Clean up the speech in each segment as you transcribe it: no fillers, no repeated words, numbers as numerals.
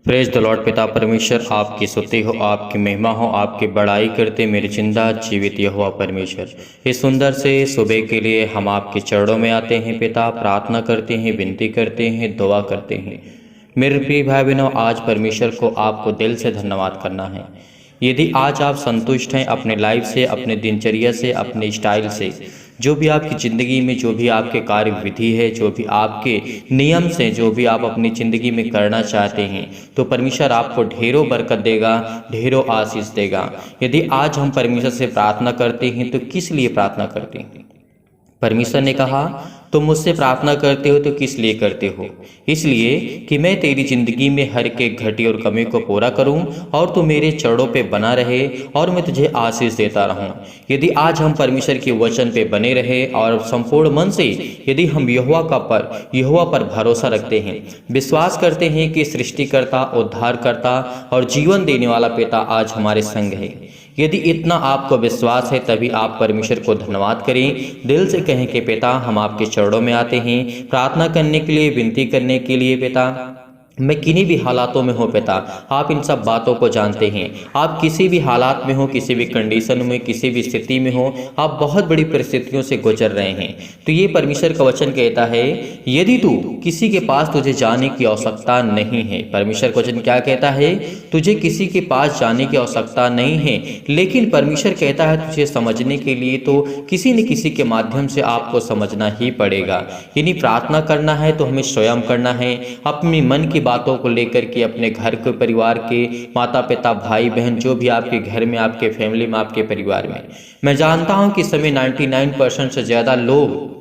Praise the Lord. पिता परमेश्वर आपकी स्तुति हो, आपकी महिमा हो, आपकी बड़ाई करते मेरे जिंदा जीवित यहोवा परमेश्वर, इस सुंदर से सुबह के लिए हम आपके चरणों में आते हैं पिता, प्रार्थना करते हैं, विनती करते हैं, दुआ करते हैं। मेरे प्रिय भाई बहनों, आज परमेश्वर को आपको दिल से धन्यवाद करना है। यदि आज आप संतुष्ट हैं अपने लाइफ से, अपने दिनचर्या से, अपने स्टाइल से, जो भी आपकी ज़िंदगी में, जो भी आपके कार्य विधि है, जो भी आपके नियम से, जो भी आप अपनी ज़िंदगी में करना चाहते हैं, तो परमेश्वर आपको ढेरों बरकत देगा, ढेरों आशीष देगा। यदि आज हम परमेश्वर से प्रार्थना करते हैं तो किस लिए प्रार्थना करते हैं? परमेश्वर ने कहा तुम मुझसे प्रार्थना करते हो तो किस लिए करते हो? इसलिए कि मैं तेरी जिंदगी में हर एक घटी और कमी को पूरा करूं और तू मेरे चरणों पे बना रहे और मैं तुझे आशीष देता रहूं। यदि आज हम परमेश्वर के वचन पे बने रहे और संपूर्ण मन से यदि हम यहोवा पर भरोसा रखते हैं, विश्वास करते हैं कि सृष्टिकर्ता, उद्धारकर्ता और जीवन देने वाला पिता आज हमारे संग है, यदि इतना आपको विश्वास है तभी आप परमेश्वर को धन्यवाद करें, दिल से कहें कि पिता हम आपके चरणों में आते हैं प्रार्थना करने के लिए, विनती करने के लिए। पिता मैं किन्हीं भी हालातों में हो पिता, आप इन सब बातों को जानते हैं। आप किसी भी हालात में हो, किसी भी कंडीशन में, किसी भी स्थिति में हो, आप बहुत बड़ी परिस्थितियों से गुजर रहे हैं, तो ये परमेश्वर का वचन कहता है यदि तू किसी के पास तुझे जाने की आवश्यकता नहीं है। परमेश्वर का वचन क्या कहता है? तुझे किसी के पास जाने की आवश्यकता नहीं है, लेकिन परमेश्वर कहता है तुझे समझने के लिए तो किसी न किसी के माध्यम से आपको समझना ही पड़ेगा। यानी प्रार्थना करना है तो हमें स्वयं करना है, अपनी मन की बातों को लेकर के, अपने घर के, परिवार के, माता पिता, भाई बहन, जो भी आपके घर में, आपके फैमिली में, आपके परिवार में। मैं जानता हूं कि इस समय 99% से ज़्यादा लोग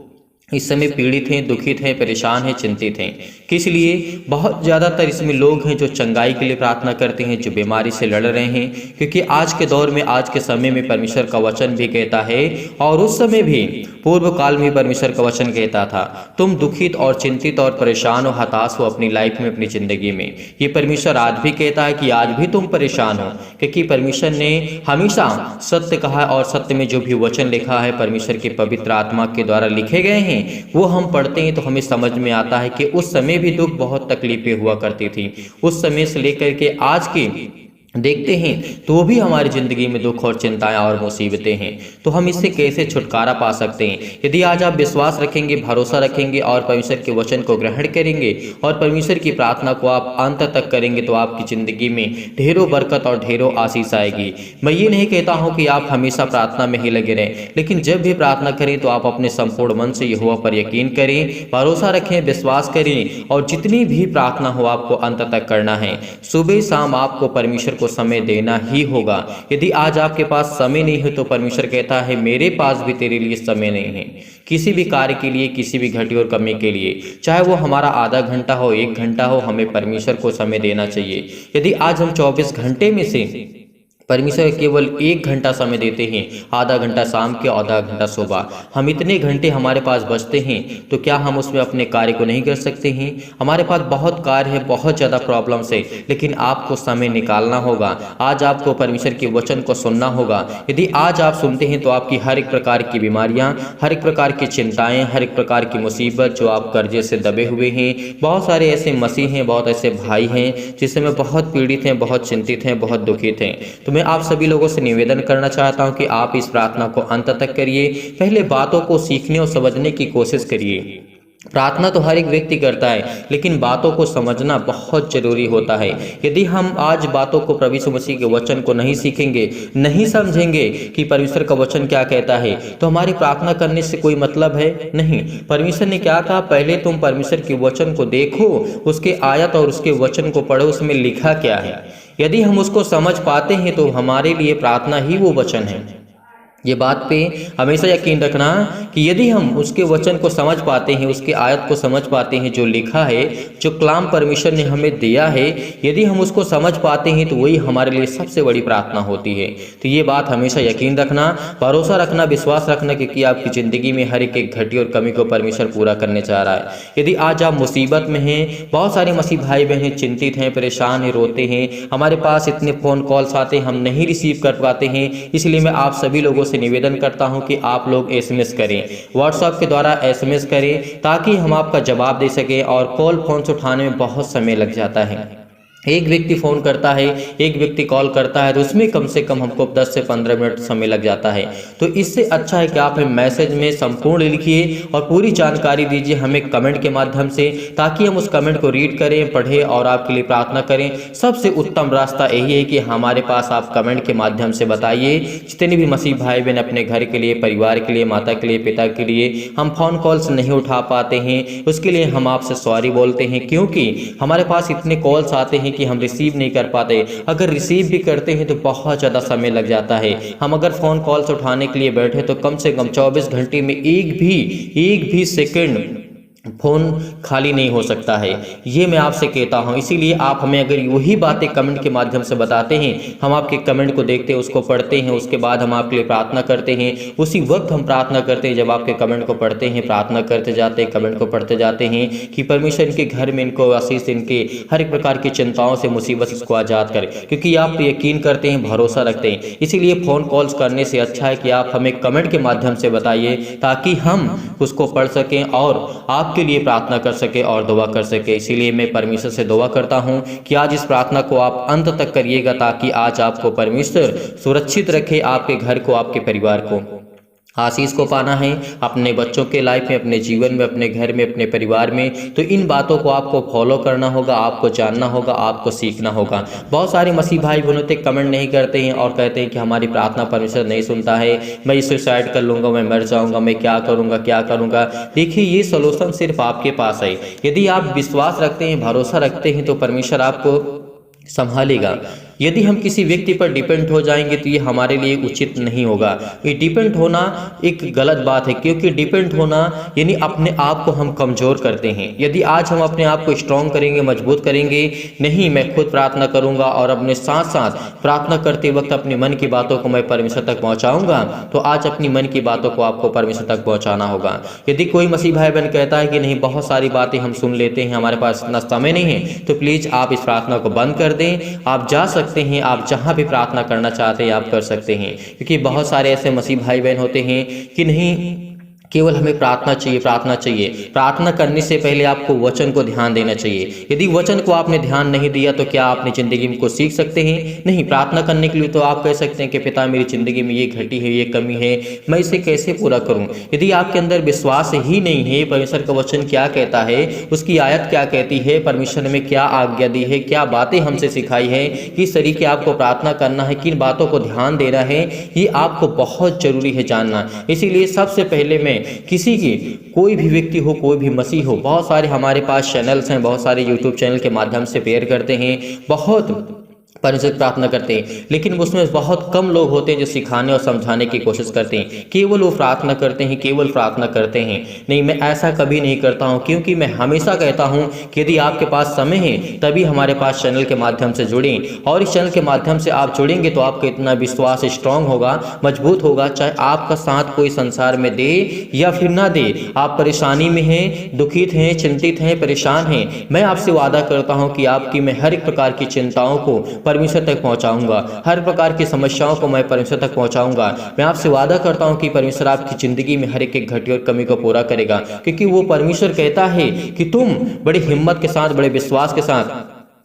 इस समय पीड़ित हैं, दुखित हैं, परेशान हैं, चिंतित हैं। किस लिए? बहुत ज़्यादातर इसमें लोग हैं जो चंगाई के लिए प्रार्थना करते हैं, जो बीमारी से लड़ रहे हैं, क्योंकि आज के दौर में, आज के समय में परमेश्वर का वचन भी कहता है, और उस समय भी पूर्व काल में परमेश्वर का वचन कहता था तुम दुखित और चिंतित और परेशान हो, हताश हो अपनी लाइफ में, अपनी ज़िंदगी में। ये परमेश्वर आज भी कहता है कि आज भी तुम परेशान हो, क्योंकि परमेश्वर ने हमेशा सत्य कहा और सत्य में जो भी वचन लिखा है परमेश्वर की पवित्र आत्मा के द्वारा लिखे गए हैं, वो हम पढ़ते हैं तो हमें समझ में आता है कि उस समय भी दुख, बहुत तकलीफें हुआ करती थी। उस समय से लेकर के आज की देखते हैं तो भी हमारी ज़िंदगी में दुख और चिंताएं और मुसीबतें हैं, तो हम इससे कैसे छुटकारा पा सकते हैं? यदि आज आप विश्वास रखेंगे, भरोसा रखेंगे और परमेश्वर के वचन को ग्रहण करेंगे और परमेश्वर की प्रार्थना को आप अंत तक करेंगे तो आपकी ज़िंदगी में ढेरों बरकत और ढेरों आशीष आएगी। मैं ये नहीं कहता हूँ कि आप हमेशा प्रार्थना में ही लगे रहें, लेकिन जब भी प्रार्थना करें तो आप अपने संपूर्ण मन से यहोवा पर यकीन करें, भरोसा रखें, विश्वास करें, और जितनी भी प्रार्थना हो आपको अंत तक करना है। सुबह शाम आपको परमेश्वर को समय देना ही होगा। यदि आज आपके पास समय नहीं है तो परमेश्वर कहता है मेरे पास भी तेरे लिए समय नहीं है, किसी भी कार्य के लिए, किसी भी घटी और कमी के लिए, चाहे वो हमारा आधा घंटा हो, 1 घंटा हो, हमें परमेश्वर को समय देना चाहिए। यदि आज हम 24 घंटे में से परमेश्वर केवल 1 घंटा समय देते हैं, आधा घंटा शाम के, आधा घंटा सुबह, हम इतने घंटे हमारे पास बचते हैं, तो क्या हम उसमें अपने कार्य को नहीं कर सकते हैं? हमारे पास बहुत कार्य है, बहुत ज़्यादा प्रॉब्लम्स है, लेकिन आपको समय निकालना होगा। आज आपको परमेश्वर के वचन को सुनना होगा। यदि आज आप सुनते हैं तो आपकी हर एक प्रकार की बीमारियां, हर एक प्रकार की चिंताएं, हर एक प्रकार की मुसीबत, जो आप कर्जे से दबे हुए हैं, बहुत सारे ऐसे मसीह हैं, बहुत ऐसे भाई हैं जिस समय बहुत पीड़ित हैं, बहुत चिंतित हैं, बहुत दुखित हैं, तो मैं आप सभी लोगों से निवेदन करना चाहता हूं कि आप इस प्रार्थना को अंत तक करिए। पहले बातों को सीखने और समझने की कोशिश करिए। प्रार्थना तो हर एक व्यक्ति करता है, लेकिन बातों को समझना बहुत जरूरी होता है। यदि हम आज बातों को, प्रभु यीशु मसीह के वचन को नहीं सीखेंगे, नहीं समझेंगे कि परमेश्वर का वचन क्या कहता है, तो हमारी प्रार्थना करने से कोई मतलब है नहीं। परमेश्वर ने क्या कहा? पहले तुम परमेश्वर के वचन को देखो, उसके आयत और उसके वचन को पढ़ो, उसमें लिखा क्या है। यदि हम उसको समझ पाते हैं तो हमारे लिए प्रार्थना ही वो वचन है। ये बात पे हमेशा यकीन रखना कि यदि हम उसके वचन को समझ पाते हैं, उसके आयत को समझ पाते हैं, जो लिखा है, जो कलाम परमेश्वर ने हमें दिया है, यदि हम उसको समझ पाते हैं तो वही हमारे लिए सबसे बड़ी प्रार्थना होती है। तो ये बात हमेशा यकीन रखना, भरोसा रखना, विश्वास रखना, क्योंकि आपकी ज़िंदगी में हर एक घटी और कमी को परमेश्वर पूरा करने चाह रहा है। यदि आज आप मुसीबत में हैं, बहुत सारे मसीह भाई बहन चिंतित हैं, परेशान हैं, रोते हैं, हमारे पास इतने फ़ोन कॉल्स आते हैं, हम नहीं रिसीव कर पाते हैं, इसलिए मैं आप सभी लोगों से निवेदन करता हूं कि आप लोग एसएमएस करें, व्हाट्सएप के द्वारा एसएमएस करें, ताकि हम आपका जवाब दे सकें। और कॉल फोन से उठाने में बहुत समय लग जाता है। एक व्यक्ति फ़ोन करता है, एक व्यक्ति कॉल करता है, तो उसमें कम से कम हमको 10 से 15 मिनट समय लग जाता है। तो इससे अच्छा है कि आप हमें मैसेज में संपूर्ण लिखिए और पूरी जानकारी दीजिए हमें कमेंट के माध्यम से, ताकि हम उस कमेंट को रीड करें, पढ़ें और आपके लिए प्रार्थना करें। सबसे उत्तम रास्ता यही है कि हमारे पास आप कमेंट के माध्यम से बताइए। जितने भी मसीह भाई बहन अपने घर के लिए, परिवार के लिए, माता के लिए, पिता के लिए हम फ़ोन कॉल्स नहीं उठा पाते हैं, उसके लिए हम आपसे सॉरी बोलते हैं, क्योंकि हमारे पास इतने कॉल्स आते हैं कि हम रिसीव नहीं कर पाते। अगर रिसीव भी करते हैं तो बहुत ज़्यादा समय लग जाता है। हम अगर फ़ोन कॉल्स उठाने के लिए बैठे तो कम से कम 24 घंटे में एक भी सेकंड फ़ोन खाली नहीं हो सकता है, ये मैं आपसे कहता हूँ। इसीलिए आप हमें अगर वही बातें कमेंट के माध्यम से बताते हैं, हम आपके कमेंट को देखते हैं, उसको पढ़ते हैं, उसके बाद हम आपके लिए प्रार्थना करते हैं। उसी वक्त हम प्रार्थना करते हैं जब आपके कमेंट को पढ़ते हैं, प्रार्थना करते जाते हैं, कमेंट को पढ़ते जाते हैं कि परमेश्वर इनके घर में इनको आशीष, इनके हर एक प्रकार की चिंताओं से, मुसीबत से इसको आज़ाद करें, क्योंकि आप यकीन करते हैं, भरोसा रखते हैं। इसीलिए फ़ोन कॉल्स करने से अच्छा है कि आप हमें कमेंट के माध्यम से बताइए, ताकि हम उसको पढ़ सकें और आपके लिए प्रार्थना कर सके और दुआ कर सके। इसीलिए मैं परमेश्वर से दुआ करता हूं कि आज इस प्रार्थना को आप अंत तक करिएगा, ताकि आज आपको परमेश्वर सुरक्षित रखे, आपके घर को, आपके परिवार को आशीष को पाना है, अपने बच्चों के लाइफ में, अपने जीवन में, अपने घर में, अपने परिवार में। तो इन बातों को आपको फॉलो करना होगा, आपको जानना होगा, आपको सीखना होगा। बहुत सारे मसीह भाई बहनों तक कमेंट नहीं करते हैं और कहते हैं कि हमारी प्रार्थना परमेश्वर नहीं सुनता है, मैं सुसाइड कर लूँगा, मैं मर जाऊँगा, मैं क्या करूँगा। देखिए, ये सोल्यूशन सिर्फ आपके पास है। यदि आप विश्वास रखते हैं, भरोसा रखते हैं, तो परमेश्वर आपको संभालेगा। यदि हम किसी व्यक्ति पर डिपेंड हो जाएंगे तो ये हमारे लिए उचित नहीं होगा। ये डिपेंड होना एक गलत बात है, क्योंकि डिपेंड होना यानी अपने आप को हम कमज़ोर करते हैं। यदि आज हम अपने आप को स्ट्रॉन्ग करेंगे, मजबूत करेंगे, नहीं मैं खुद प्रार्थना करूंगा और अपने साथ साथ प्रार्थना करते वक्त अपने मन की बातों को मैं परमेश्वर तक पहुंचाऊंगा, तो आज अपनी मन की बातों को आपको परमेश्वर तक पहुंचाना होगा। यदि कोई मसीह भाई बहन कहता है कि नहीं, बहुत सारी बातें हम सुन लेते हैं, हमारे पास इतना समय नहीं है, तो प्लीज़ आप इस प्रार्थना को बंद कर दें। आप जा सकते हैं, आप जहां भी प्रार्थना करना चाहते हैं आप कर सकते हैं, क्योंकि बहुत सारे ऐसे मसीह भाई बहन होते हैं कि नहीं, केवल हमें प्रार्थना चाहिए। प्रार्थना करने से पहले आपको वचन को ध्यान देना चाहिए। यदि वचन को आपने ध्यान नहीं दिया तो क्या आपने ज़िंदगी में कुछ सीख सकते हैं? नहीं। प्रार्थना करने के लिए तो आप कह सकते हैं कि पिता, मेरी ज़िंदगी में ये घटी है, ये कमी है, मैं इसे कैसे पूरा करूं? यदि आपके अंदर विश्वास ही नहीं है, परमेश्वर का वचन क्या कहता है, उसकी आयत क्या कहती है, परमेश्वर ने क्या आज्ञा दी है, क्या बातें हमसे सिखाई है, किस तरीके आपको प्रार्थना करना है, किन बातों को ध्यान देना है, ये आपको बहुत ज़रूरी है जानना। इसीलिए सबसे पहले मैं किसी की, कोई भी व्यक्ति हो, कोई भी मसीह हो, बहुत सारे हमारे पास चैनल्स हैं, बहुत सारे यूट्यूब चैनल के माध्यम से प्रेयर करते हैं, बहुत परमेश्वर प्रार्थना करते हैं, लेकिन उसमें बहुत कम लोग होते हैं जो सिखाने और समझाने की कोशिश करते हैं। केवल वो प्रार्थना करते हैं, केवल प्रार्थना करते हैं। नहीं, मैं ऐसा कभी नहीं करता हूं, क्योंकि मैं हमेशा कहता हूं कि यदि आपके पास समय है तभी हमारे पास चैनल के माध्यम से जुड़ें, और इस चैनल के माध्यम से आप जुड़ेंगे तो आपका इतना विश्वास स्ट्रांग होगा, मजबूत होगा, चाहे आपका साथ कोई संसार में दे या फिर ना दे। आप परेशानी में हैं, दुखित हैं, चिंतित हैं, परेशान हैं, मैं आपसे वादा करता हूँ कि आपकी मैं हर एक प्रकार की चिंताओं को परमेश्वर तक पहुंचाऊंगा, हर प्रकार की समस्याओं को मैं परमेश्वर तक पहुंचाऊंगा। मैं आपसे वादा करता हूं कि परमेश्वर आपकी जिंदगी में हर एक घटी और कमी को पूरा करेगा, क्योंकि वो परमेश्वर कहता है कि तुम बड़ी हिम्मत के साथ, बड़े विश्वास के साथ,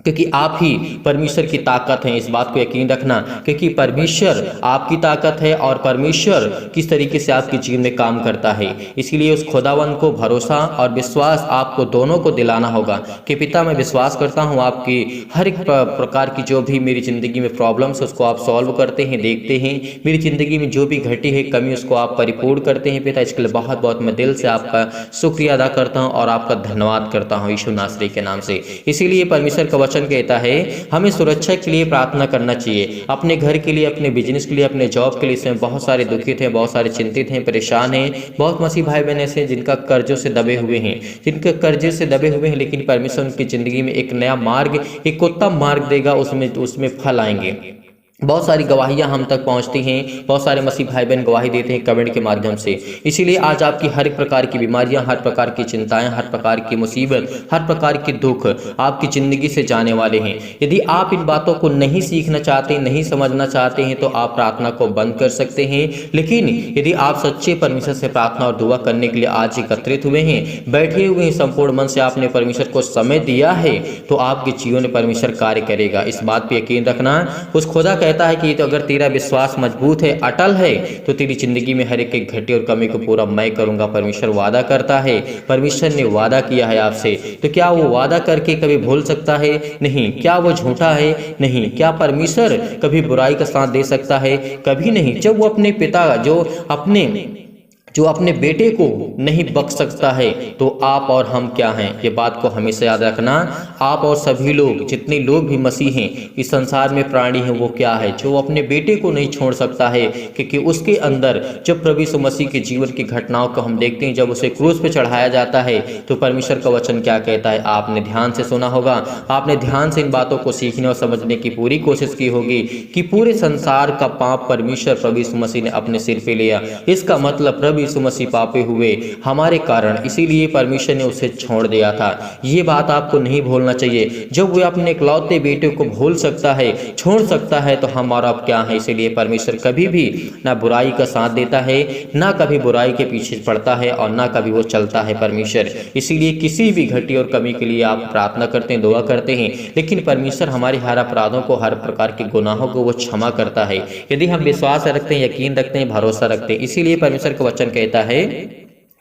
क्योंकि आप ही परमेश्वर की ताकत हैं, इस बात को यकीन रखना, क्योंकि परमेश्वर आपकी ताकत है और परमेश्वर किस तरीके से आपके जीवन में काम करता है। इसीलिए उस खुदावंत को भरोसा और विश्वास आपको दोनों को दिलाना होगा कि पिता, मैं विश्वास करता हूँ आपकी हर एक प्रकार की जो भी मेरी ज़िंदगी में प्रॉब्लम्स उसको आप सॉल्व करते हैं, देखते हैं, मेरी ज़िंदगी में जो भी घटी है कमी उसको आप परिपूर्ण करते हैं। पिता, इसके लिए बहुत बहुत मैं दिल से आपका शुक्रिया अदा करता हूँ और आपका धन्यवाद करता हूँ यीशु नासरी के नाम से। इसीलिए परमेश्वर का वचन वचन कहता है हमें सुरक्षा के लिए प्रार्थना करना चाहिए, अपने घर के लिए, अपने बिजनेस के लिए, अपने जॉब के लिए। इसमें बहुत सारे दुखित हैं, बहुत सारे चिंतित हैं, परेशान हैं, बहुत मसीह भाई बहन ऐसे हैं जिनका कर्जों से दबे हुए हैं, जिनके कर्जे से दबे हुए हैं, लेकिन परमेश्वर उनकी जिंदगी में एक नया मार्ग, एक उत्तम मार्ग देगा, उसमें फल आएंगे। बहुत सारी गवाहियां हम तक पहुंचती हैं, बहुत सारे मसीह भाई बहन गवाही देते हैं कमेंट के माध्यम से। इसीलिए आज आपकी हर एक प्रकार की बीमारियां, हर प्रकार की चिंताएं, हर प्रकार की मुसीबत, हर प्रकार के दुख आपकी ज़िंदगी से जाने वाले हैं। यदि आप इन बातों को नहीं सीखना चाहते, नहीं समझना चाहते हैं, तो आप प्रार्थना को बंद कर सकते हैं। लेकिन यदि आप सच्चे परमेश्वर से प्रार्थना और दुआ करने के लिए आज एकत्रित हुए हैं, बैठे हुए हैं, संपूर्ण मन से आपने परमेश्वर को समय दिया है, तो आपके जीवन में परमेश्वर कार्य करेगा। इस बात पर यकीन रखना। उस खुदा कहता है कि तो अगर तेरा विश्वास मजबूत है, अटल है, तो तेरी जिंदगी में हर एक घटी और कमी को पूरा मैं करूंगा। परमेश्वर वादा करता है, परमेश्वर ने वादा किया है आपसे। तो क्या वो वादा करके कभी भूल सकता है? नहीं। क्या वो झूठा है? नहीं। क्या परमेश्वर कभी बुराई का साथ दे सकता है? कभी नहीं। जब वो अपने पिता जो अपने बेटे को नहीं बख्श सकता है, तो आप और हम क्या हैं? ये बात को हमेशा याद रखना। आप और सभी लोग, जितने लोग भी मसीह हैं, इस संसार में प्राणी हैं, वो क्या है? जो अपने बेटे को नहीं छोड़ सकता है, क्योंकि उसके अंदर जब प्रभु यीशु मसीह के जीवन की घटनाओं को हम देखते हैं, जब उसे क्रूस पे चढ़ाया जाता है, तो परमेश्वर का वचन क्या कहता है? आपने ध्यान से सुना होगा, आपने ध्यान से इन बातों को सीखने और समझने की पूरी कोशिश की होगी कि पूरे संसार का पाप परमेश्वर प्रभु यीशु मसीह ने अपने सिर पे लिया। इसका मतलब प्रभु यीशु मसीह पापी हुए हमारे कारण, इसीलिए परमेश्वर ने उसे छोड़ दिया था। ये बात आपको नहीं भूलना चाहिए। जब वो अपने इकलौते बेटे को भूल सकता है, छोड़ सकता है, तो हम और आप क्या हैं? इसीलिए परमेश्वर कभी भी ना बुराई का साथ देता है, ना कभी बुराई के पीछे पड़ता है, और ना कभी वो चलता है परमेश्वर। इसीलिए किसी भी घटी और कमी के लिए आप प्रार्थना करते हैं, दुआ करते हैं, लेकिन परमेश्वर हमारे हर अपराधों को, हर प्रकार के गुनाहों को वो क्षमा करता है, यदि हम विश्वास रखते हैं, यकीन रखते हैं, भरोसा रखते हैं। इसीलिए परमेश्वर का वचन कहता है,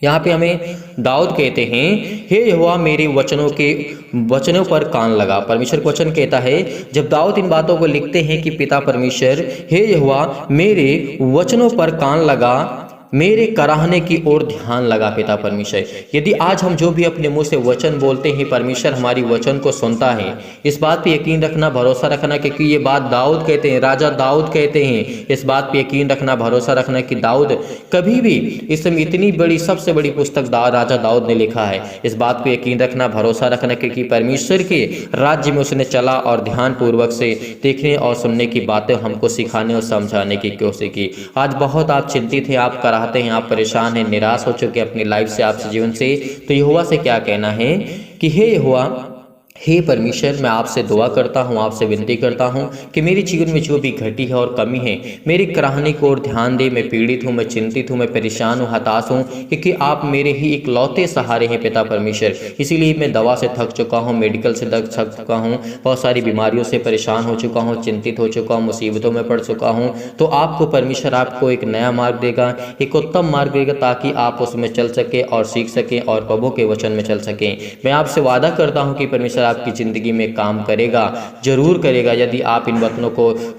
यहाँ पे हमें दाऊद कहते हैं, हे यहोवा मेरे वचनों पर कान लगा। परमेश्वर का वचन कहता है, जब दाऊद इन बातों को लिखते हैं कि पिता परमेश्वर, हे यहोवा मेरे वचनों पर कान लगा, मेरे कराहने की ओर ध्यान लगा पिता परमेश्वर। यदि आज हम जो भी अपने मुंह से वचन बोलते हैं, परमेश्वर हमारी वचन को सुनता है। इस बात पे यकीन रखना, भरोसा रखना, क्योंकि ये बात दाऊद कहते हैं, राजा दाऊद कहते हैं। इस बात पे यकीन रखना, भरोसा रखना कि दाऊद कभी भी, इसमें इतनी बड़ी, सबसे बड़ी पुस्तक राजा दाऊद ने लिखा है। इस बात पे यकीन रखना, भरोसा रखना, क्योंकि परमेश्वर के राज्य में उसने चला और ध्यान पूर्वक से देखने और सुनने की बातें हमको सिखाने और समझाने की कोशिश की। आज बहुत आप चिंतित हैं, आप कराहते हैं, आप परेशान हैं, निराश हो चुके अपनी लाइफ से, आपसे जीवन से, तो यहोवा से क्या कहना है कि हे यहोवा, हे परमेश्वर, मैं आपसे दुआ करता हूँ, आपसे विनती करता हूँ कि मेरे जीवन में जो भी घटी है और कमी है, मेरी कराहने को और ध्यान दे। मैं पीड़ित हूँ, मैं चिंतित हूँ, मैं परेशान हूँ, हताश हूँ, क्योंकि आप मेरे ही एक लौते सहारे हैं पिता परमेश्वर। इसीलिए मैं दवा से थक चुका हूँ, मेडिकल से थक चुका हूँ, बहुत सारी बीमारियों से परेशान हो चुका हूँ, चिंतित हो चुका हूँ, मुसीबतों में पड़ चुका हूँ। तो आपको परमेश्वर आपको एक नया मार्ग देगा, एक उत्तम मार्ग देगा, ताकि आप उसमें चल सकें और सीख सकें और प्रभु के वचन में चल सकें। मैं आपसे वादा करता हूँ कि परमेश्वर आपकी जिंदगी में काम करेगा, जरूर करेगा, यदि आप इन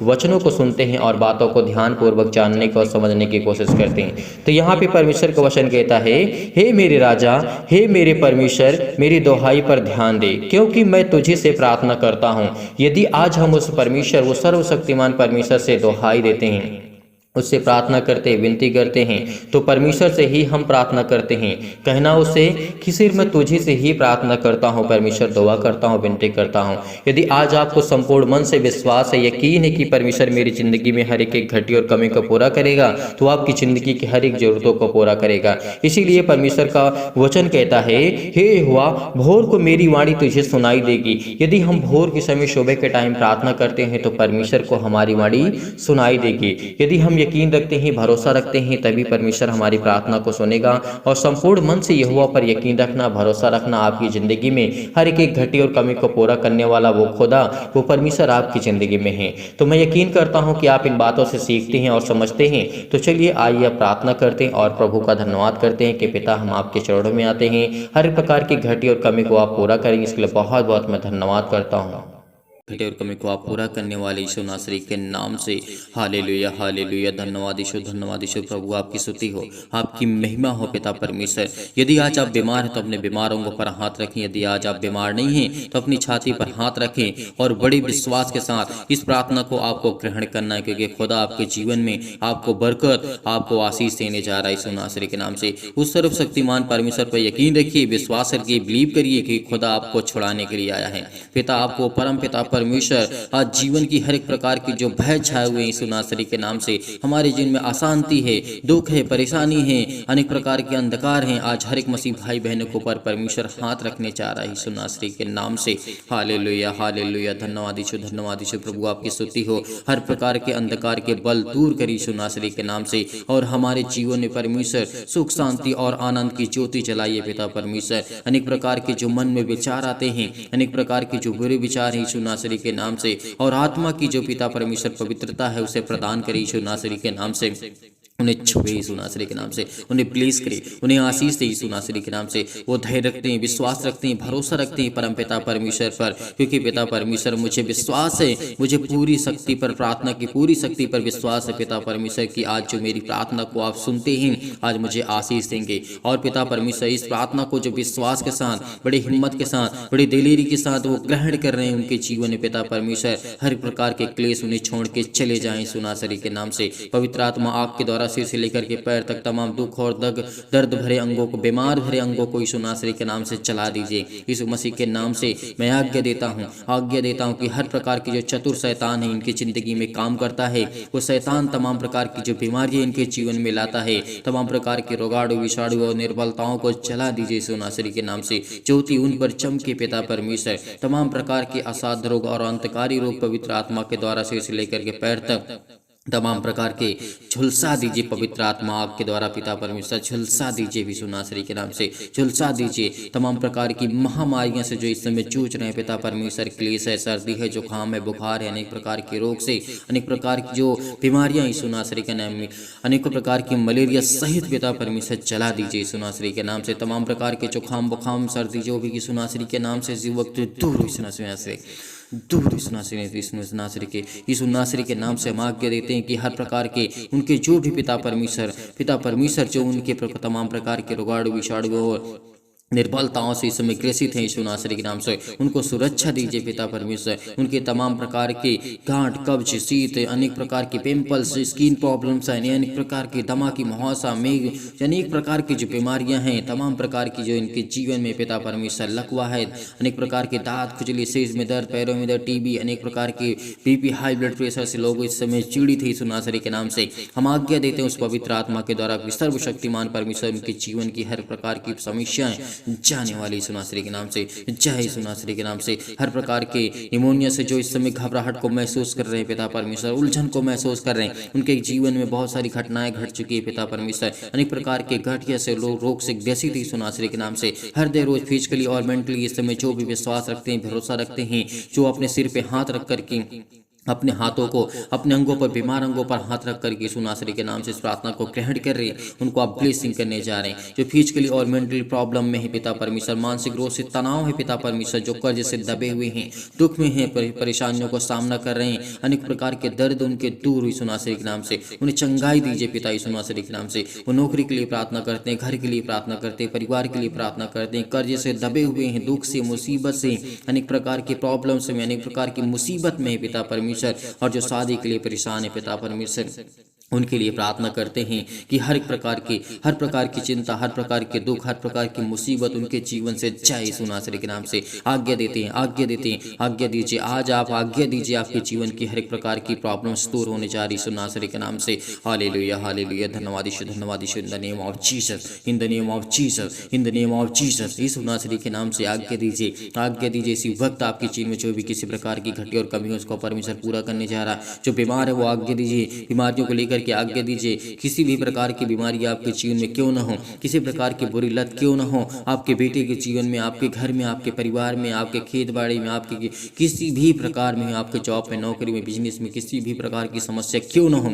वचनों को सुनते हैं और बातों को ध्यानपूर्वक जानने को और समझने की कोशिश करते हैं। तो यहाँ पे परमेश्वर का वचन कहता है, हे मेरे राजा, हे मेरे परमेश्वर, मेरी दुहाई पर ध्यान दे, क्योंकि मैं तुझे से प्रार्थना करता हूँ। यदि आज हम उस परमेश्वर, वो सर्वशक्तिमान परमेश्वर से दुहाई देते हैं, उससे प्रार्थना करते हैं, विनती करते हैं, तो परमेश्वर से ही हम प्रार्थना करते हैं। कहना उसे कि सिर्फ मैं तुझे से ही प्रार्थना करता हूँ परमेश्वर, दुआ करता हूँ, विनती करता हूँ। यदि आज आपको संपूर्ण मन से विश्वास है, यकीन है कि परमेश्वर मेरी जिंदगी में हर एक घटी और कमी को पूरा करेगा, तो आपकी जिंदगी की हर एक जरूरतों को पूरा करेगा। इसीलिए परमेश्वर का वचन कहता है, हे यहोवा, भोर को मेरी वाणी तुझे सुनाई देगी। यदि हम भोर के समय, सुबह के टाइम प्रार्थना करते हैं, तो परमेश्वर को हमारी वाणी सुनाई देगी। यदि हम यकीन रखते हैं, भरोसा रखते हैं, तभी परमेश्वर हमारी प्रार्थना को सुनेगा। और संपूर्ण मन से यहोवा पर यकीन रखना, भरोसा रखना, आपकी जिंदगी में हर एक घटी और कमी को पूरा करने वाला वो खुदा, वो परमेश्वर आपकी जिंदगी में है। तो मैं यकीन करता हूं कि आप इन बातों से सीखते हैं और समझते हैं। तो चलिए आइए आप प्रार्थना करते हैं और प्रभु का धन्यवाद करते हैं कि पिता, हम आपके चरणों में आते हैं, हर प्रकार की घटी और कमी को आप पूरा करेंगे। इसके लिए बहुत बहुत मैं धन्यवाद करता हूँ। घटे और कमी को आप पूरा करने वाले यीशु नासरी के नाम से हालेलुया हालेलुया। धन्यवाद यीशु प्रभु, आपकी स्तुति हो, आपकी महिमा हो पिता परमेश्वर। यदि आज आप बीमार हैं तो अपने बीमार अंगों पर हाथ रखें, यदि आज आप बीमार नहीं हैं तो अपनी छाती पर हाथ रखें और बड़े विश्वास के साथ इस प्रार्थना को आपको ग्रहण करना है, क्योंकि खुदा आपके जीवन में आपको बरकत, आपको आशीष देने जा रहा है यीशु नासरी के नाम से। उस सर्वशक्तिमान परमेश्वर पर यकीन रखिए, विश्वास रखिए, बिलीव करिए कि खुदा आपको छुड़ाने के लिए आया है। पिता आपको परम पिता परमेश्वर आज जीवन की हर एक प्रकार की जो भय छाए हुए यीशु नासरी के नाम से, हमारे जीवन में अशांति है, दुख है, परेशानी है, अनेक प्रकार के अंधकार हैं, आज हर एक मसीह भाई बहनों के ऊपर परमेश्वर हाथ रखने चाह रहा है यीशु नासरी के नाम से। हालेलुया हालेलुया। धन्यवाद यीशु प्रभु, आपकी स्तुति हो। हर प्रकार के अंधकार के बल दूर कर यीशु नासरी के नाम से, और हमारे जीवन में परमेश्वर सुख शांति और आनंद की ज्योति जलाइए पिता परमेश्वर। अनेक प्रकार के जो मन में विचार आते हैं, अनेक प्रकार के जो बुरे विचार हैं यीशु नासरी के नाम से, और आत्मा की जो पिता परमेश्वर पवित्रता है उसे प्रदान करे यीशु नासरी के नाम से। उन्हें छुए यीशु नासरी के नाम से, उन्हें प्लीज करे, उन्हें आशीष दे यीशु नासरी के नाम से। वो धैर्य रखते हैं, विश्वास रखते हैं, भरोसा रखते हैं परम पिता परमेश्वर पर, क्योंकि पिता परमेश्वर मुझे विश्वास है, मुझे पूरी शक्ति पर, प्रार्थना की पूरी शक्ति पर विश्वास है पिता परमेश्वर की आज जो मेरी प्रार्थना को आप सुनते हैं आज मुझे आशीष देंगे। और पिता परमेश्वर इस प्रार्थना को जो विश्वास के साथ, बड़ी हिम्मत के साथ, बड़ी दिलेरी के साथ वो ग्रहण कर रहे हैं उनके जीवन में पिता परमेश्वर, हर प्रकार के क्लेश उन्हें छोड़ के चले जाएं यीशु नासरी के नाम से। पवित्र आत्मा आग के द्वारा सिर से लेकर के पैर तक तमाम दुख और दर्द भरे अंगों को, बीमार भरे अंगों को यीशु नासरी के नाम से चला दीजिए। यीशु मसीह के नाम से मैं आज्ञा देता हूं कि हर प्रकार की जो चतुर शैतान है इनकी जिंदगी में काम करता है, वो शैतान तमाम प्रकार की जो बीमारियां इनके जीवन में लाता है, तमाम प्रकार के रोगाणु विषाणु और निर्बलताओं को चला दीजिए यीशु नासरी के नाम से। ज्योति उन पर चमके पिता परमेश्वर, तमाम प्रकार के असाध्य रोग और अंतकारी रोग पवित्र आत्मा के द्वारा सिर से लेकर के पैर तक तमाम प्रकार के झुलसा दीजिए पवित्र आत्मा आग के द्वारा पिता परमेश्वर, झुलसा दीजिए यीशु नासरी के नाम से, झुलसा दीजिए तमाम प्रकार की महामारियों से जो इस समय जूझ रहे हैं पिता परमेश्वर। क्लेश है, सर्दी है, जुकाम है, बुखार है, अनेक प्रकार के रोग से, अनेक प्रकार की जो बीमारियां यीशु नासरी के नाम में, अनेकों प्रकार की मलेरिया सहित पिता परमेश्वर चला दीजिए यीशु नासरी के नाम से। तमाम प्रकार के जुकाम बुखाम सर्दी जो भी यीशु नासरी के नाम से इसी वक्त दूर यीशु नासरी के यीशु नासरी के नाम से हम आज्ञा देते हैं कि हर प्रकार के उनके जो भी पिता परमेश्वर जो उनके तमाम प्रकार के रोगाणु विषाणु और निर्बलताओं से इस समय ग्रसित हैं यीशु नासरी के नाम से, उनको सुरक्षा दीजिए पिता परमेश्वर। उनके तमाम प्रकार के गांठ, कब्ज, शीत, अनेक प्रकार के पिंपल्स, स्किन प्रॉब्लम्स हैं, अनेक प्रकार की दमा की मुहासा, मेघ, अनेक प्रकार की जो बीमारियां हैं, तमाम प्रकार की जो इनके जीवन में पिता परमेश्वर लकवा है, अनेक प्रकार के दांत खुजली, सिर में दर्द, पैरों में दर्द, टीबी, अनेक प्रकार के बीपी, हाई ब्लड प्रेशर से लोग इस समय पीड़ित है यीशु नासरी के नाम से। हम आज्ञा देते हैं उस पवित्र आत्मा के द्वारा सर्वशक्तिमान परमेश्वर उनके जीवन की हर प्रकार की समस्याएं जाने वाली यीशु नासरी के नाम से, जय यीशु नासरी के नाम से। हर प्रकार के निमोनिया से जो इस समय घबराहट को महसूस कर रहे हैं पिता परमेश्वर, उलझन को महसूस कर रहे हैं, उनके जीवन में बहुत सारी घटनाएं घट चुकी है पिता परमेश्वर। अनेक प्रकार के गठिया से लोग रोग से ग्रसित यीशु नासरी के नाम से। हर देर रोज फिजिकली और मेंटली इस समय जो भी विश्वास रखते हैं, भरोसा रखते हैं, जो अपने सिर पे हाथ रख कर के अपने हाथों को अपने अंगों पर, बीमार अंगों पर हाथ रख कर यीशु नासरी के नाम से इस प्रार्थना को ग्रहण कर रहे हैं, उनको आप ब्लेसिंग करने जा रहे हैं। जो फिजिकली और मेंटली प्रॉब्लम में है पिता परमेश्वर, मानसिक रोग से तनाव है पिता परमेश्वर, जो कर्ज से दबे हुए हैं, दुख में हैं, परेशानियों को सामना कर रहे हैं, अनेक प्रकार के दर्द उनके दूर यीशु नासरी के नाम से, उन्हें चंगाई दीजिए पिता यीशु नासरी के नाम से। वो नौकरी के लिए प्रार्थना करते हैं, घर के लिए प्रार्थना करते हैं, परिवार के लिए प्रार्थना करते हैं, कर्ज से दबे हुए हैं, दुख से, मुसीबत से, अनेक प्रकार के प्रॉब्लम से, अनेक प्रकार की मुसीबत में है पिता परमेश्वर, और जो शादी के लिए परेशान है पिता परमेश्वर, उनके लिए प्रार्थना करते हैं कि हर प्रकार की चिंता, हर प्रकार के दुख, हर प्रकार की मुसीबत उनके जीवन से जाए यीशु नासरी के नाम से। आज्ञा देते हैं, आज्ञा दीजिए, आज आप आज्ञा दीजिए, आपके जीवन की हर एक प्रकार की प्रॉब्लम्स दूर होने जा रही यीशु नासरी के नाम से। हालेलुया हालेलुया। धन्यवाद यीशु in the name of Jesus, in the name of Jesus, in the name of Jesus. यीशु नासरी के नाम से आज्ञा दीजिए इसी वक्त आपके जीवन में जो भी किसी प्रकार की घटी और कमी है उसको परमेश्वर पूरा करने जा रहा है। जो बीमार है वो आज्ञा दीजिए, बीमारियों को लेकर के आज्ञा दीजिए, किसी भी प्रकार की बीमारी आपके जीवन में क्यों न हो, किसी प्रकार की बुरी लत क्यों न हो, आपके बेटे के जीवन में, आपके घर में, आपके परिवार में, आपके खेत बाड़ी में, आपके किसी भी प्रकार में, आपके जॉब में, नौकरी में, बिजनेस में किसी भी प्रकार की समस्या क्यों न हो,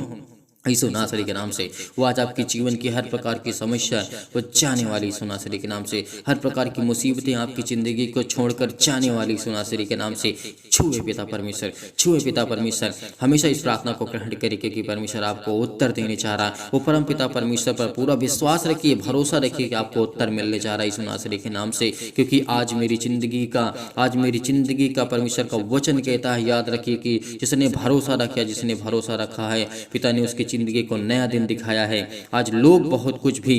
यीशु नासरी के नाम से वो आज आपके जीवन की हर प्रकार की समस्या वो जाने वाली यीशु नासरी के नाम से, हर प्रकार की मुसीबतें आपकी ज़िंदगी को छोड़कर जाने वाली यीशु नासरी के नाम से छुए पिता परमेश्वर, छुए पिता परमेश्वर। हमेशा इस प्रार्थना को ग्रहण करिए क्योंकि परमेश्वर आपको उत्तर देने चाह रहा है। वो परम पिता परमेश्वर पर पूरा विश्वास रखिए, भरोसा रखिए कि आपको उत्तर मिलने जा रहा है यीशु नासरी के नाम से, क्योंकि आज मेरी ज़िंदगी का परमेश्वर का वचन कहता है, याद रखिए कि जिसने भरोसा रखा, जिसने भरोसा रखा है पिता ने उसकी जिंदगी को नया दिन दिखाया है। आज लोग बहुत कुछ भी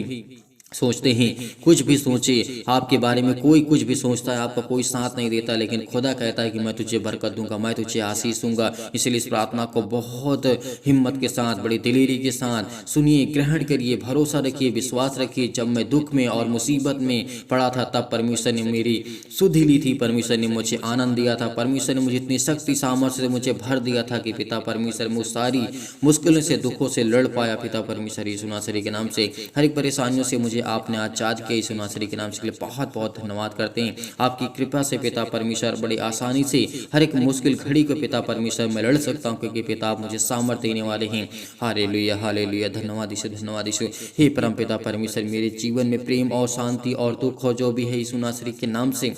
सोचते हैं, कुछ भी सोचे आपके बारे में, कोई कुछ भी सोचता है, आपका कोई साथ नहीं देता, लेकिन खुदा कहता है कि मैं तुझे बरकत दूंगा, मैं तुझे आशीष दूंगा। इसलिए इस प्रार्थना को बहुत हिम्मत के साथ, बड़ी दिलेरी के साथ सुनिए, ग्रहण करिए, भरोसा रखिए, विश्वास रखिए। जब मैं दुख में और मुसीबत में पड़ा था तब परमेश्वर ने मेरी सुधि ली थी, परमेश्वर ने मुझे आनंद दिया था, परमेश्वर ने मुझे इतनी शक्ति सामर्थ्य से मुझे भर दिया था कि पिता परमेश्वर मुझ सारी मुश्किलों से, दुखों से लड़ पाया। पिता परमेश्वर यीशु नासरी के नाम से हर एक परेशानियों से मुझे आपने आजाद किया यीशु नासरी के नाम से, लिए बहुत बहुत धन्यवाद करते हैं। आपकी कृपा से पिता परमेश्वर बड़ी आसानी से हर एक मुश्किल घड़ी को पिता परमेश्वर मैं लड़ सकता हूँ, क्योंकि पिता आप मुझे सामर्थ्य देने वाले हैं। हालेलुया हालेलुया, धन्यवाद यीशु, धन्यवाद यीशु। हे परम पिता परमेश्वर, मेरे जीवन में प्रेम और शांति और दुख हो जो भी है यीशु नासरी के नाम से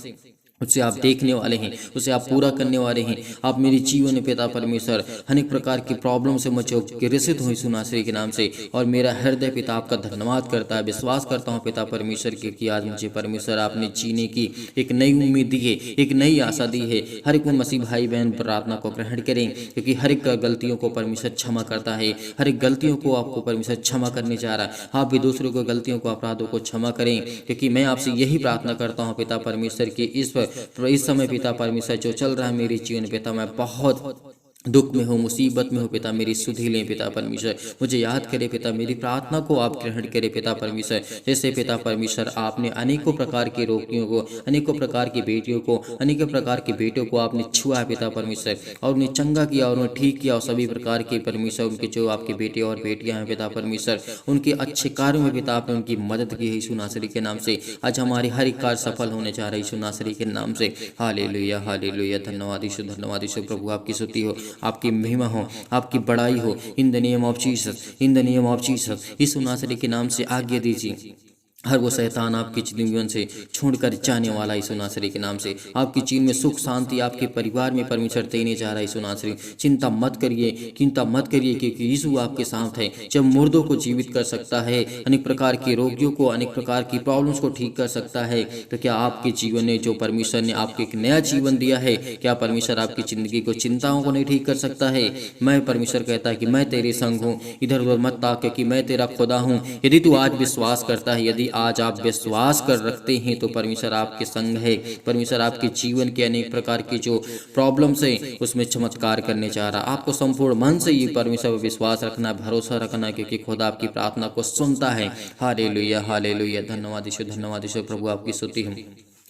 उसे आप देखने वाले हैं, उसे आप पूरा करने वाले हैं। आप मेरे जीवन में पिता परमेश्वर अनेक प्रकार की प्रॉब्लम से मुझे ग्रसित हुई यीशु नासरी के नाम से, और मेरा हृदय पिता आपका धन्यवाद करता है। विश्वास करता हूँ पिता परमेश्वर की आज मुझे परमेश्वर आपने जीने की एक नई उम्मीद दी है, एक नई आशा दी है। हर एक मसीह भाई बहन प्रार्थना को ग्रहण करें, क्योंकि हर एक गलतियों को परमेश्वर क्षमा करता है। हर एक गलतियों को आपको परमेश्वर क्षमा करने जा रहा है। आप भी दूसरों को गलतियों को, अपराधों को क्षमा करें, क्योंकि मैं आपसे यही प्रार्थना करता हूँ पिता परमेश्वर की इस समय पिता परमेश्वर जो चल रहा है मेरे जीवन पिता, मैं बहुत दुख में हो, मुसीबत में हो पिता, मेरी सुधि लें पिता परमेश्वर, मुझे याद करे पिता, मेरी प्रार्थना को आप ग्रहण करें पिता परमेश्वर। जैसे पिता परमेश्वर आपने अनेकों प्रकार के रोगियों को, अनेकों प्रकार की बेटियों को, अनेकों प्रकार के बेटों को आपने छुआ है पिता परमेश्वर, और उन्हें चंगा किया और उन्हें ठीक किया, और सभी प्रकार के परमेश्वर उनके जो आपके बेटे और बेटियां हैं पिता परमेश्वर, उनके अच्छे कार्यों में पिता आपने उनकी मदद की है यीशु नासरी के नाम से। आज हमारी हर एक कार्य सफल होने जा रहा है यीशु नासरी के नाम से। हालेलुया हालेलुया, धन्यवाद यीशु, धन्यवाद यीशु। प्रभु आपकी स्तुति हो, आपकी महिमा हो, आपकी बड़ाई हो। In the name of Jesus, in the name of Jesus, यीशु नासरी के नाम से आज्ञा दीजिए। हर वो शैतान आपकी जीवन से छोड़कर जाने वाला यीशु नासरी के नाम से। आपकी जीवन में सुख शांति आपके परिवार में परमेश्वर देने जा रहा है यीशु नासरी। चिंता मत करिए, चिंता मत करिए, क्योंकि यीशु आपके साथ है। जब मुर्दों को जीवित कर सकता है, अनेक प्रकार के रोगियों को, अनेक प्रकार की प्रॉब्लम्स को ठीक कर सकता है, तो क्या आपके जीवन में जो परमेश्वर ने आपको एक नया जीवन दिया है, क्या परमेश्वर आपकी जिंदगी को, चिंताओं को नहीं ठीक कर सकता है? मैं परमेश्वर कहता है कि मैं तेरे संग हूँ, इधर उधर मत ताक, क्योंकि मैं तेरा खुदा हूँ। यदि तू आज विश्वास करता है, यदि आज आप विश्वास कर रखते हैं, तो परमेश्वर आपके संग है। परमेश्वर आपके जीवन के अनेक प्रकार की जो प्रॉब्लम्स है उसमें चमत्कार करने जा रहा। आपको संपूर्ण मन से ये परमेश्वर पर विश्वास रखना, भरोसा रखना, क्योंकि खुदा आपकी प्रार्थना को सुनता है। हालेलुया हालेलुया, धन्यवाद यीशु, धन्यवाद यीशु। प्रभु आपकी स्तुति हो,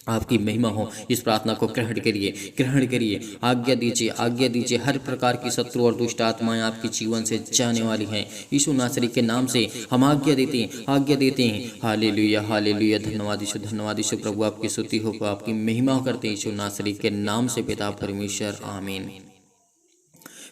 आपकी महिमा हो। इस प्रार्थना को ग्रहण करिए, ग्रहण करिए, आज्ञा दीजिए, आज्ञा दीजिए। हर प्रकार की शत्रु और दुष्ट आत्माएं आपके जीवन से जाने वाली हैं यीशु नासरी के नाम से। हम आज्ञा देते हैं, आज्ञा देते हैं। हालेलुया हालेलुया, धन्यवाद यीशु, धन्यवाद यीशु। प्रभु आपकी स्तुति हो, आपकी महिमा करते हैं यीशु नासरी के नाम से पिता परमेश्वर, आमीन।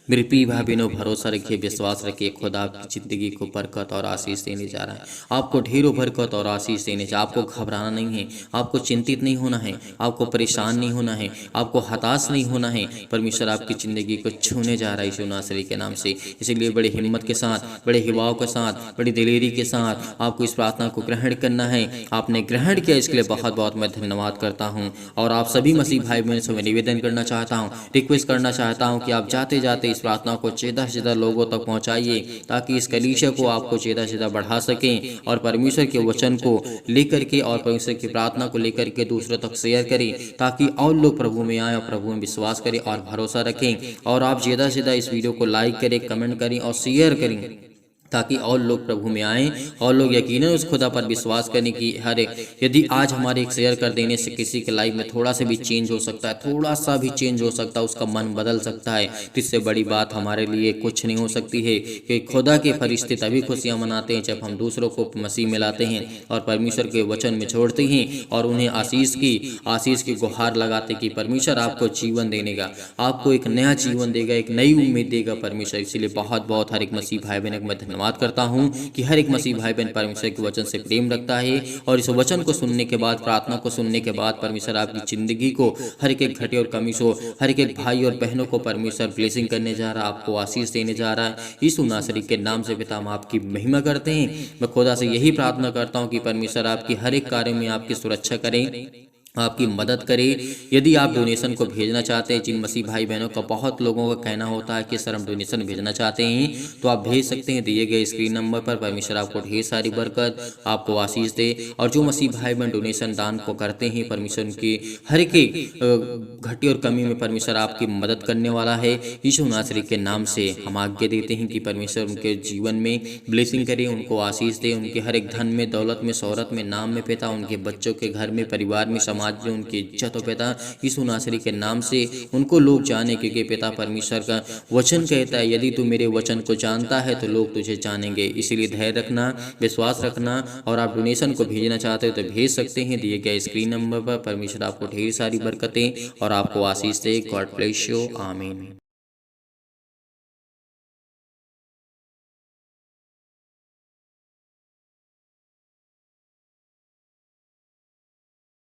मेरे प्रिय भाई बहनों, भरोसा रखिए, विश्वास रखिए, खुदा आपकी जिंदगी को बरकत और आशीष देने जा रहा है। आपको ढेरों बरकत और आशीष देने जा। आपको घबराना नहीं है, आपको चिंतित नहीं होना है, आपको परेशान नहीं होना है, आपको हताश नहीं होना है। परमेश्वर आपकी जिंदगी को छूने जा रहा है यीशु नासरी के नाम से। इसीलिए बड़े हिम्मत के साथ, बड़े हिवाव के साथ, बड़ी दिलेरी के साथ आपको इस प्रार्थना को ग्रहण करना है। आपने ग्रहण किया, इसके लिए बहुत बहुत मैं धन्यवाद करता हूँ। और आप सभी मसीह भाई बहन से मैं निवेदन करना चाहता हूँ, रिक्वेस्ट करना चाहता हूँ कि आप जाते जाते इस प्रार्थना को ज़्यादा से ज़्यादा लोगों तक पहुंचाइए, ताकि इस कलीसिया को आपको ज़्यादा से ज़्यादा बढ़ा सकें, और परमेश्वर के वचन को लेकर के और परमेश्वर की प्रार्थना को लेकर के दूसरों तक शेयर करें, ताकि और लोग प्रभु में आए और प्रभु में विश्वास करें और भरोसा रखें। और आप ज़्यादा से ज़्यादा इस वीडियो को लाइक करें, कमेंट करें और शेयर करें, ताकि और लोग प्रभु में आएं और लोग यकीनन उस खुदा पर विश्वास करने की हर एक, यदि आज हमारे एक शेयर कर देने से किसी के लाइफ में थोड़ा सा भी चेंज हो सकता है, थोड़ा सा भी चेंज हो सकता है, उसका मन बदल सकता है, तो इससे बड़ी बात हमारे लिए कुछ नहीं हो सकती है। कि खुदा के फरिश्ते तभी खुशियाँ मनाते हैं जब हम दूसरों को मसीह में लाते हैं और परमेश्वर के वचन में छोड़ते हैं और उन्हें आशीष की गुहार लगाते कि परमेश्वर आपको जीवन देने का, आपको एक नया जीवन देगा, एक नई उम्मीद देगा परमेश्वर। इसीलिए बहुत बहुत हर एक मसीह भाई बहन को मैं धन्यवाद करता हूँ कि हर एक मसीह भाई बहन परमेश्वर के वचन से प्रेम रखता है और इस वचन को सुनने के बाद, प्रार्थना को सुनने के बाद परमेश्वर आपकी जिंदगी को हर एक घटे और कमी से हर एक भाई और बहनों को परमेश्वर ब्लेसिंग करने जा रहा है, आपको आशीष देने जा रहा है। यीशु नासरी के नाम से पिता हम आपकी महिमा करते हैं। मैं खुदा से यही प्रार्थना करता हूँ कि परमेश्वर आपकी हर एक कार्य में आपकी सुरक्षा करें, आपकी मदद करे। यदि आप डोनेशन को भेजना चाहते हैं, जिन मसीह भाई बहनों का बहुत लोगों का कहना होता है कि सर हम डोनेशन भेजना चाहते हैं, तो आप भेज सकते हैं दिए गए स्क्रीन नंबर पर। परमेश्वर आपको ढेर सारी बरकत, आपको आशीष दे। और जो मसीह भाई बहन डोनेशन दान को करते हैं, परमेश्वर उनकी हर एक घटी और कमी में परमेश्वर आपकी मदद करने वाला है। यीशु नासरी के नाम से हम आज्ञा देते हैं कि परमेश्वर उनके जीवन में ब्लेसिंग करे, उनको आशीष दे, उनके हर एक धन में, दौलत में, शोहरत में, नाम में पिता, उनके बच्चों के घर में, परिवार में, समाज में उनकी इज्जत हो पिता। यीशु नासरी के नाम से उनको लोग जाने, क्योंकि पिता परमेश्वर का वचन कहता है यदि तू मेरे वचन को जानता है तो लोग तुझे जानेंगे। इसीलिए धैर्य रखना, विश्वास रखना। और आप डोनेशन को भेजना चाहते हो तो भेज सकते हैं दिए गए स्क्रीन नंबर पर। परमेश्वर आपको ढेर सारी बरकतें और आपको आशीष दे। God bless you. आमीन।